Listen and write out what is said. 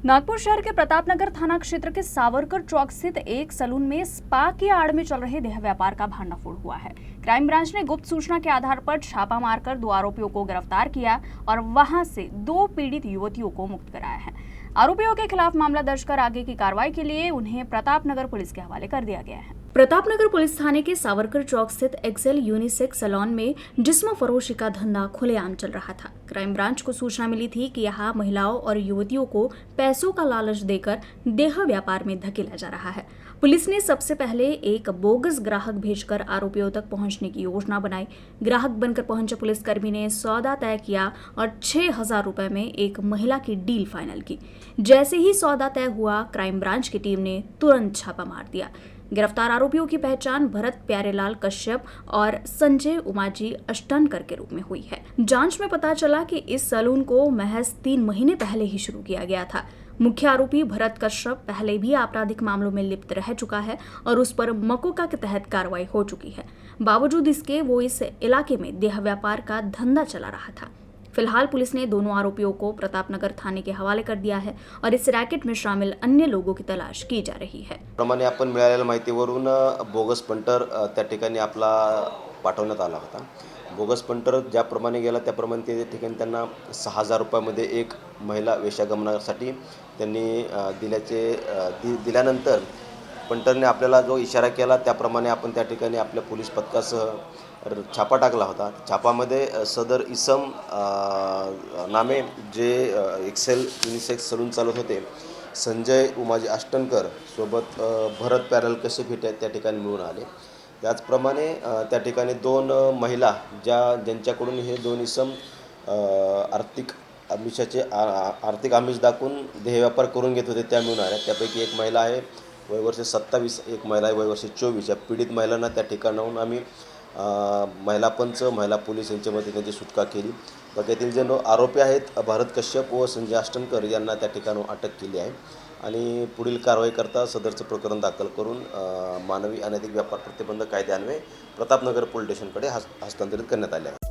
नागपुर शहर के प्रतापनगर थाना क्षेत्र के सावरकर चौक स्थित एक सलून में स्पा की आड़ में चल रहे देह व्यापार का भांडाफोड़ हुआ है। क्राइम ब्रांच ने गुप्त सूचना के आधार पर छापा मारकर 2 आरोपियों को गिरफ्तार किया और वहां से 2 पीड़ित युवतियों को मुक्त कराया है। आरोपियों के खिलाफ मामला दर्ज कर आगे की कार्रवाई के लिए उन्हें प्रतापनगर पुलिस के हवाले कर दिया गया है। प्रतापनगर पुलिस थाने के सावरकर चौक स्थित एक्सेल यूनिसेक्स सैलून में जिस्म फरोशी का धंधा खुलेआम चल रहा था। क्राइम ब्रांच को सूचना मिली थी कि यहाँ महिलाओं और युवतियों को पैसों का लालच देकर देह व्यापार में धकेला जा रहा है। पुलिस ने सबसे पहले एक बोगस ग्राहक भेजकर आरोपियों तक पहुंचने की योजना बनाई। ग्राहक बनकर पहुंचे पुलिसकर्मी ने सौदा तय किया और 6,000 रुपए में एक महिला की डील फाइनल की। जैसे ही सौदा तय हुआ, क्राइम ब्रांच की टीम ने तुरंत छापा मार दिया। गिरफ्तार आरोपियों की पहचान भरत प्यारेलाल कश्यप और संजय उमाजी अष्टनकर के रूप में हुई है। जांच में पता चला कि इस सैलून को महज 3 महीने पहले ही शुरू किया गया था। मुख्य आरोपी भरत कश्यप पहले भी आपराधिक मामलों में लिप्त रह चुका है और उस पर मकोका के तहत कार्रवाई हो चुकी है। बावजूद इसके वो इस इलाके में देह व्यापार का धंधा चला रहा था। फिलहाल पुलिस ने दोनों आरोपियों को प्रतापनगर थाने के हवाले कर दिया है और इस रैकेट में शामिल अन्य लोगों की तलाश की जा रही है। प्रमाणे आपण मिळालेल्या माहितीवरून बोगस पंटर त्या ठिकाणी आपला पाठवण्यात आला होता। बोगस पंटर ज्याप्रमाणे गेला त्याप्रमाणे त्या ठिकाणी त्यांना 6,000 रुपयामध्ये एक महिला वेश्यागमनासाठी त्यांनी दिल्यानंतर पंटरने आपल्याला जो इशारा केला त्याप्रमाणे आपण त्या ठिकाणी आपल्या पोलीस पथकासह छापा टाकला होता। छापामध्ये सदर इसम नामे जे एक्सेल युनिसेक्स सलून चालवत होते संजय उमाजी अष्टनकर सोबत भरत प्यारेलाल कश्यप हे त्या ठिकाणी मिळून आले। त्याचप्रमाणे त्या ठिकाणी 2 महिला ज्यांच्याकडून हे 2 इसम आर्थिक आमिष दाखवून देहव्यापार करून घेत होते त्या मिळून आल्या। त्यापैकी एक महिला आहे वय वर्ष 27, एक महिला आहे वय वर्ष 24। या पीडित महिलांना त्या ठिकाणाहून आम्ही महिला पंच, महिला पोलीस यांच्या मदतीने त्यांची सुटका केली। त्यातील जे आरोपी आहेत भरत कश्यप व संजय अष्टनकर यांना त्या ठिकाणाहून अटक केली आहे आणि पुढील कारवाई करता सदरचं प्रकरण दाखल करून मानवी अनैतिक व्यापार प्रतिबंधक कायद्यान्वये प्रतापनगर पोलीस स्टेशनकडे हस्तांतरित करण्यात आले आहे।